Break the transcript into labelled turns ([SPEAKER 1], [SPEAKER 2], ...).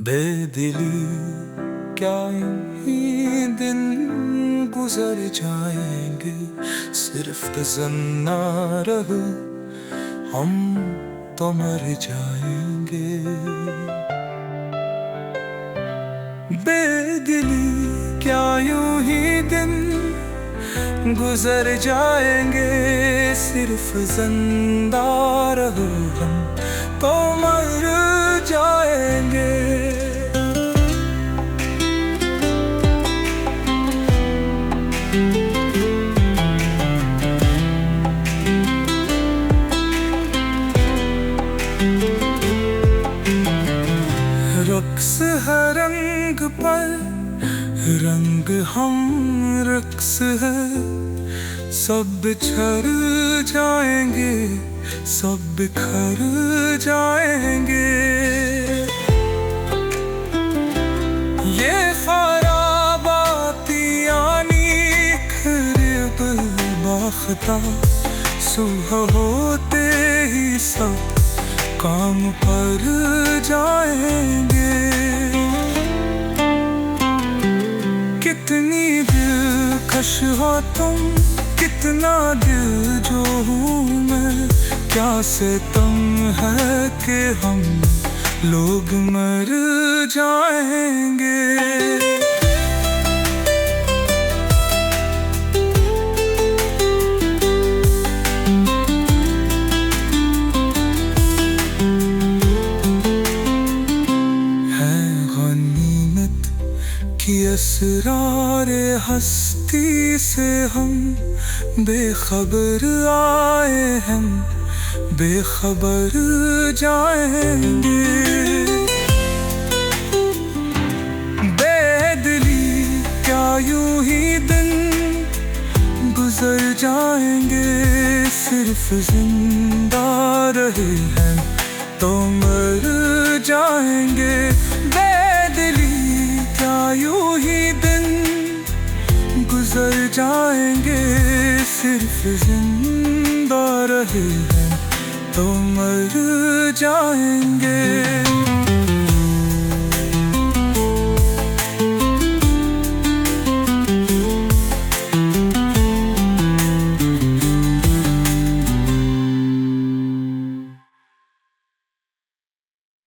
[SPEAKER 1] बेदिली क्या ही दिन गुजर जाएंगे, सिर्फ तसन्ना रहो हम तो मर जाएंगे। बेदिली क्या यूं ही दिन गुजर जाएंगे, सिर्फ जिंदा रहो हम तो मर जाएंगे। रक्स है रंग पर रंग, हम रक्स है, सब बिछड़ जाएंगे, सब बिखर जाएंगे। ये खराबाती यानी खरीब बाख्ता, सुबह होते ही सब काम पर जाएंगे। कितनी दिलकश हो तुम, कितना दिल जो हूँ मैं, क्या सितम है कि हम लोग मर जाएंगे। असरारे हस्ती से हम बेखबर आए, हम बेखबर जाएंगे। बेदिली क्या यूं ही दिन गुजर जाएंगे, सिर्फ जिंदा रहे हैं तो मर जाएंगे। बेदिली क्या यूं ही दिन गुजर जाएंगे, सिर्फ जिंदा रहे हैं तो मर जाएंगे।